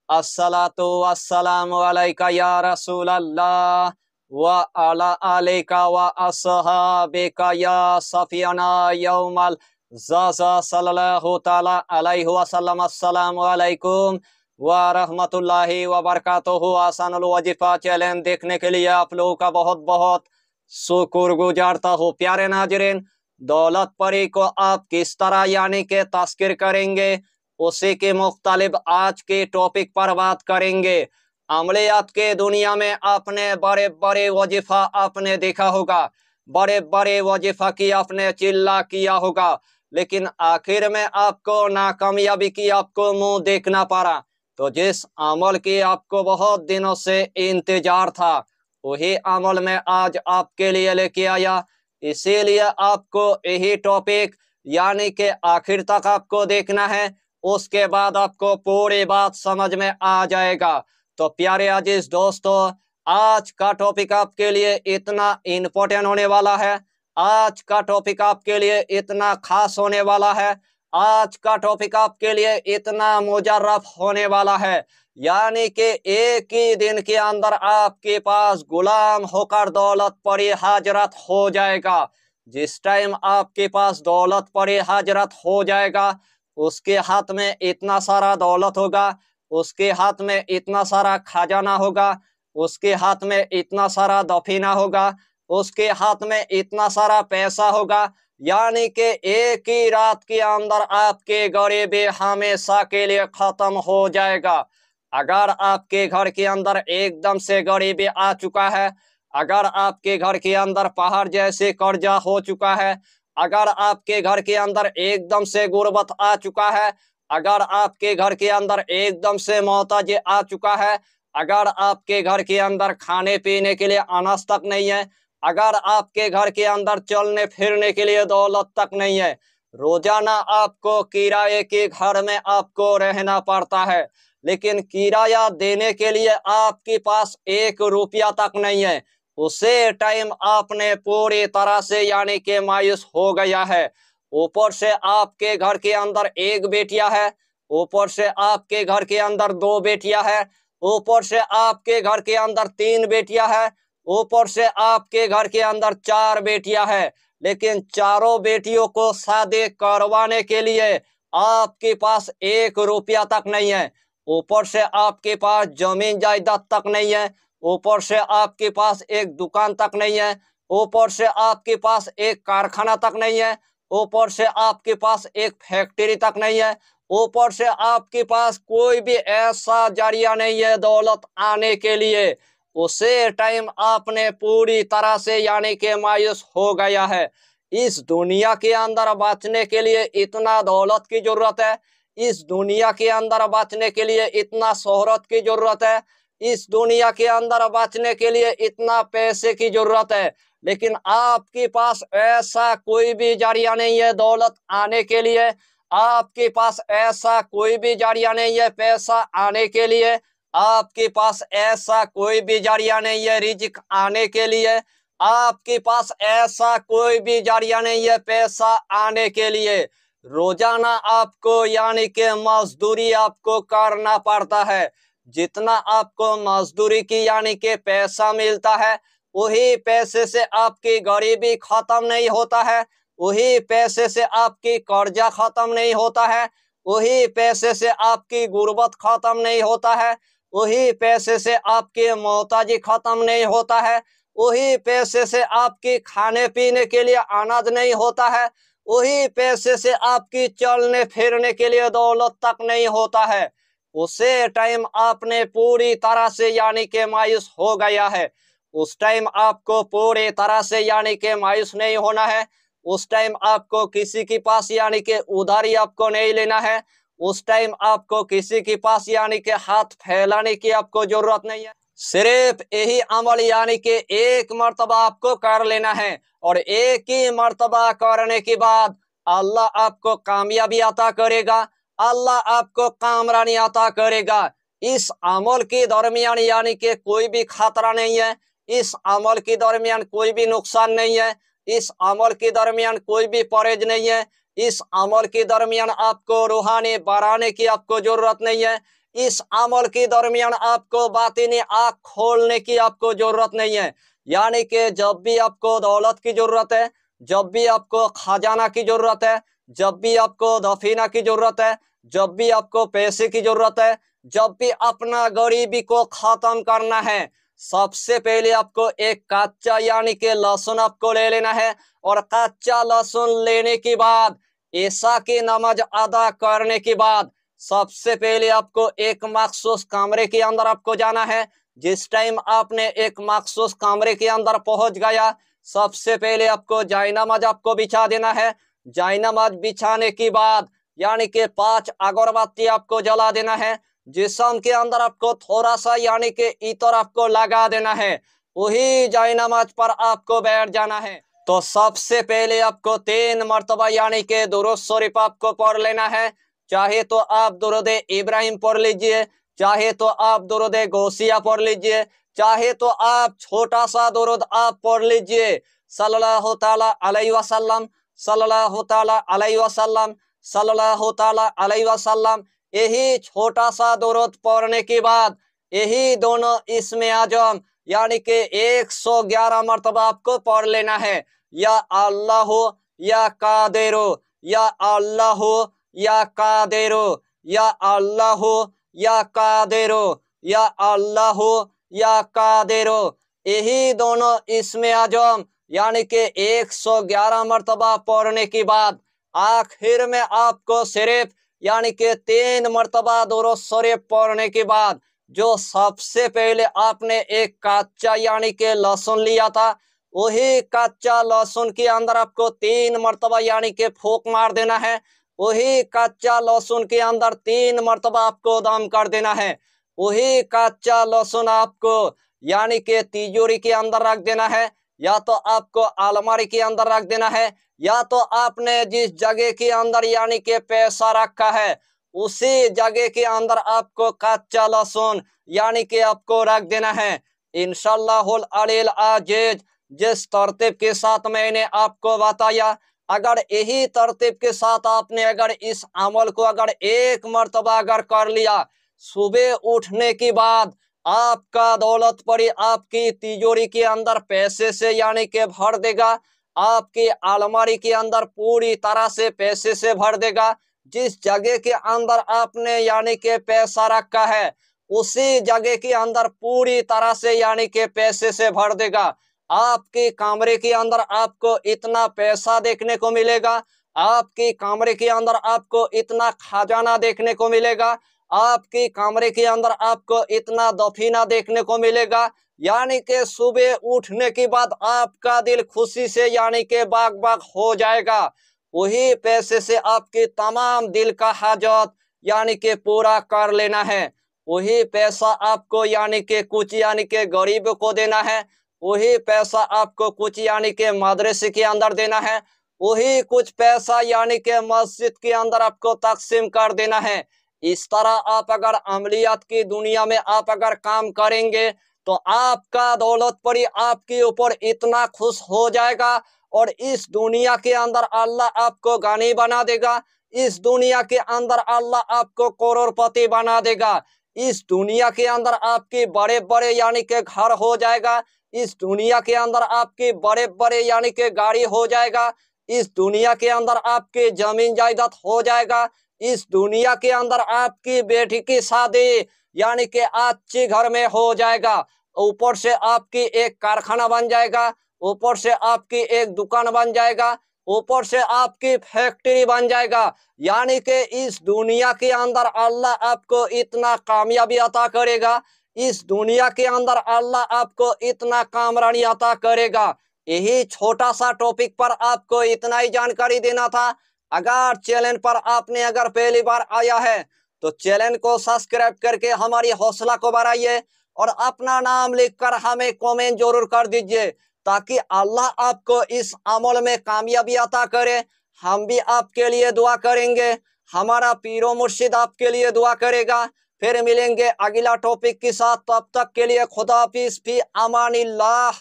अस्सलातु वस्सलामु अलैका या रसूल अल्लाह व अला आलिका व अस्हाबिका या सफियाना यौमल ज़ाज़ा सल्लल्लाहु ताला अलैहि वसल्लम। अस्सलामु अलैकुम व रहमतुल्लाहि व बरकातुहू। आसानुल वजीफा चैलेंज देखने के लिए आप लोगों का बहुत बहुत शुक्रगुजारता हूँ। प्यारे नाजरीन, दौलत परी को आप किस तरह यानी के तस्कीर करेंगे, उसी के मुख्तलिफ आज के टॉपिक पर बात करेंगे। अमलियात के दुनिया में आपने बड़े बड़े वजीफा आपने देखा होगा, बड़े बड़े वजीफा की आपने चिल्ला किया होगा, लेकिन आखिर में आपको नाकामयाबी की आपको मुंह देखना पड़ा। तो जिस अमल की आपको बहुत दिनों से इंतजार था, वही अमल में आज आपके लिए लेके आया। इसीलिए आपको यही टॉपिक यानी कि आखिर तक आपको देखना है, उसके बाद आपको पूरी बात समझ में आ जाएगा। तो प्यारे अजीज दोस्तों, आज का टॉपिक आपके लिए इतना इम्पोर्टेंट होने वाला है, आज का टॉपिक आपके लिए इतना खास होने वाला है, आज का टॉपिक आपके लिए इतना मुजर्रफ होने वाला है, यानी कि एक ही दिन के अंदर आपके पास गुलाम होकर दौलत परी हाजरत हो जाएगा। जिस टाइम आपके पास दौलत परी हाजरत हो जाएगा, उसके हाथ में इतना सारा दौलत होगा, उसके हाथ में इतना सारा खजाना होगा, उसके हाथ में इतना सारा दफीना होगा, उसके हाथ में इतना सारा पैसा होगा, यानी कि एक ही रात के अंदर आपके गरीबी हमेशा के लिए खत्म हो जाएगा। अगर आपके घर के अंदर एकदम से गरीबी आ चुका है, अगर आपके घर के अंदर पहाड़ जैसे कर्जा हो चुका है, अगर आपके घर के अंदर एकदम से गुर्बत आ चुका है, अगर आपके घर के अंदर एकदम से मोहताजी आ चुका है, अगर आपके घर के अंदर खाने पीने के लिए अनाज तक नहीं है, अगर आपके घर के अंदर चलने फिरने के लिए दौलत तक नहीं है, रोजाना आपको किराए के घर में आपको रहना पड़ता है, लेकिन किराया देने के लिए आपके पास 1 रुपया तक नहीं है, उसे टाइम आपने पूरी तरह से यानी कि मायूस हो गया है। ऊपर से आपके घर के अंदर एक बेटिया है, ऊपर से आपके घर के अंदर 2 बेटियां है, ऊपर से आपके घर के अंदर 3 बेटियां है, ऊपर से आपके घर के अंदर 4 बेटियां है, लेकिन चारों बेटियों को शादी करवाने के लिए आपके पास 1 रुपया तक नहीं है। ऊपर से आपके पास जमीन जायदाद तक नहीं है, ऊपर से आपके पास एक दुकान तक नहीं है, ऊपर से आपके पास एक कारखाना तक नहीं है, ऊपर से आपके पास एक फैक्ट्री तक नहीं है, ऊपर से आपके पास कोई भी ऐसा जरिया नहीं है दौलत आने के लिए। उसे टाइम आपने पूरी तरह से यानी कि मायूस हो गया है। इस दुनिया के अंदर बचने के लिए इतना दौलत की जरूरत है, इस दुनिया के अंदर बचने के लिए इतना शोहरत की जरूरत है, इस दुनिया के अंदर बचने के लिए इतना पैसे की जरूरत है, लेकिन आपके पास ऐसा कोई भी जरिया नहीं है दौलत आने के लिए, आपके पास ऐसा कोई भी जरिया नहीं है पैसा आने के लिए, आपके पास ऐसा कोई भी जरिया नहीं है रिजिक आने के लिए, आपके पास ऐसा कोई भी जरिया नहीं है पैसा आने के लिए। रोजाना आपको यानी कि मजदूरी आपको करना पड़ता है। जितना आपको मजदूरी की यानी कि पैसा मिलता है, वही पैसे से आपकी गरीबी खत्म नहीं होता है, वही पैसे से आपकी कर्जा खत्म नहीं होता है, वही पैसे से आपकी गुर्बत खत्म नहीं होता है, वही पैसे से आपकी मोहताजी खत्म नहीं होता है, वही पैसे से आपकी खाने पीने के लिए अनाज नहीं होता है, वही पैसे से आपकी चलने फिरने के लिए दौलत तक नहीं होता है। उसे टाइम आपने पूरी तरह से यानी कि मायूस हो गया है। उस टाइम आपको पूरी तरह से यानी कि मायूस नहीं होना है। उस टाइम आपको किसी के पास यानी कि उधारी आपको नहीं लेना है। उस टाइम आपको किसी के पास यानी कि हाथ फैलाने की आपको जरूरत नहीं है। सिर्फ यही अमल यानी कि एक मर्तबा आपको कर लेना है, और एक ही मर्तबा करने के बाद अल्लाह आपको कामयाबी अता करेगा, अल्लाह आपको कामरानी अता करेगा। इस अमल के दरमियान यानी कि कोई भी खतरा नहीं है, इस अमल के दरमियान कोई भी नुकसान नहीं है, इस अमल के दरमियान कोई भी परहेज नहीं है, इस अमल के दरमियान आपको रूहानी बढ़ाने की आपको जरूरत नहीं है, इस अमल के दरमियान आपको बातिनी आँख खोलने की आपको जरूरत नहीं है। यानी कि जब भी आपको दौलत की जरूरत है, जब भी आपको खजाना की जरूरत है, जब भी आपको दफीना की जरूरत है, जब भी आपको पैसे की जरूरत है, जब भी अपना गरीबी को खत्म करना है, सबसे पहले आपको एक कच्चा यानी कि लहसुन आपको ले लेना है। और कच्चा लहसुन लेने के बाद ईशा की नमाज अदा करने के बाद सबसे पहले आपको एक मखसूस कमरे के अंदर आपको जाना है। जिस टाइम आपने एक मखसूस कमरे के अंदर पहुंच गया, सबसे पहले आपको जायनमाज आपको बिछा देना है। जायनमाज बिछाने के बाद यानी कि 5 अगरबत्ती आपको जला देना है। जिस्म के अंदर आपको थोड़ा सा यानी कि इतर आपको लगा देना है। वही जायनमाज पर आपको बैठ जाना है। तो सबसे पहले आपको 3 मर्तबा यानी कि दुरूद शरीफ आपको पढ़ लेना है। चाहे तो आप दुरूद इब्राहिम पढ़ लीजिए, चाहे तो आप दुरूद गौसिया पढ़ लीजिए, चाहे तो आप छोटा सा दुरूद आप पढ़ लीजिए, सल्लल्लाहु ताला अलैहि वसल्लम, सल्लल्लाहु ताला अलैहि वसल्लम, सल्लल्लाहु ताला अलैहि वसल्लम। यही छोटा सा दुरूद पढ़ने के बाद यही दोनों इस्मे आजम यानी कि 111 मर्तबा आपको पढ़ लेना है। या अल्लाह या कादिरो, या अल्लाह या कादिरो, या अल्लाह या कादिरो, या अल्लाह या कादिरो। यही दोनों इस्मे आजम यानी कि 111 मर्तबा पढ़ने के बाद आखिर में आपको सिर्फ यानी कि 3 मर्तबा दुरूद शरीफ पढ़ने के बाद जो सबसे पहले आपने एक कच्चा यानी कि लहसुन लिया था, वही कच्चा लहसुन के अंदर आपको 3 मर्तबा यानी कि फूंक मार देना है। वही कच्चा लहसुन के अंदर 3 मर्तबा आपको दम कर देना है। वही कच्चा लहसुन आपको यानी कि तिजोरी के अंदर रख देना है, या तो आपको अलमारी के अंदर रख देना है, या तो आपने जिस जगह के अंदर यानी कि पैसा रखा है उसी जगह के अंदर आपको कच्चा लहसुन यानी कि आपको रख देना है। इंशाअल्लाहुल अलील अजीज जिस तरतीब के साथ मैंने आपको बताया, अगर यही तरतीब के साथ आपने अगर इस अमल को अगर एक मर्तबा अगर कर लिया, सुबह उठने के बाद आपका दौलत पड़ी आपकी तिजोरी के अंदर पैसे से यानी कि भर देगा। आपकी अलमारी के अंदर पूरी तरह से पैसे से भर देगा। जिस जगह के अंदर आपने यानी कि पैसा रखा है उसी जगह के अंदर पूरी तरह से यानी कि पैसे से भर देगा। आपके कमरे के अंदर आपको इतना पैसा देखने को मिलेगा, आपके कमरे के अंदर आपको इतना खजाना देखने को मिलेगा, आपके कमरे के अंदर आपको इतना दफीना देखने को मिलेगा, यानी कि सुबह उठने के बाद आपका दिल खुशी से यानी कि बाग बाग हो जाएगा। वही पैसे से आपकी तमाम दिल का हाजत यानी कि पूरा कर लेना है। वही पैसा आपको यानी कि कुछ यानी कि गरीब को देना है। वही पैसा आपको कुछ यानी कि मदरसे के अंदर देना है। वही कुछ पैसा यानी कि मस्जिद के अंदर आपको तकसीम कर देना है। इस तरह आप अगर अमलियात की दुनिया में आप अगर काम करेंगे तो आपका दौलत पड़ी आपके ऊपर इतना खुश हो जाएगा और इस दुनिया के अंदर अल्लाह आपको गनी बना देगा। इस दुनिया के अंदर अल्लाह आपको करोड़पति बना देगा। इस दुनिया के अंदर आपके बड़े बड़े यानी कि घर हो जाएगा। इस दुनिया के अंदर आपके बड़े बड़े यानी कि गाड़ी हो जाएगा। इस दुनिया के अंदर आपके जमीन जायदाद हो जाएगा। इस दुनिया के अंदर आपकी बेटी की शादी यानी कि अच्छे घर में हो जाएगा। ऊपर से आपकी एक कारखाना बन जाएगा, ऊपर से आपकी एक दुकान बन जाएगा, ऊपर से आपकी फैक्ट्री बन जाएगा। यानी कि इस दुनिया के अंदर अल्लाह आपको इतना कामयाबी अता करेगा, इस दुनिया के अंदर अल्लाह आपको इतना कामरानी अता करेगा। यही छोटा सा टॉपिक पर आपको इतना ही जानकारी देना था। अगर चैनल पर आपने अगर पहली बार आया है तो चैनल को सब्सक्राइब करके हमारी हौसला को बढ़ाइए और अपना नाम लिखकर हमें कमेंट जरूर कर दीजिए, ताकि अल्लाह आपको इस अमल में कामयाबी अता करे। हम भी आपके लिए दुआ करेंगे, हमारा पीरो मुर्शिद आपके लिए दुआ करेगा। फिर मिलेंगे अगला टॉपिक के साथ, तब तक के लिए खुदा हाफिज, फी अमानिल्लाह।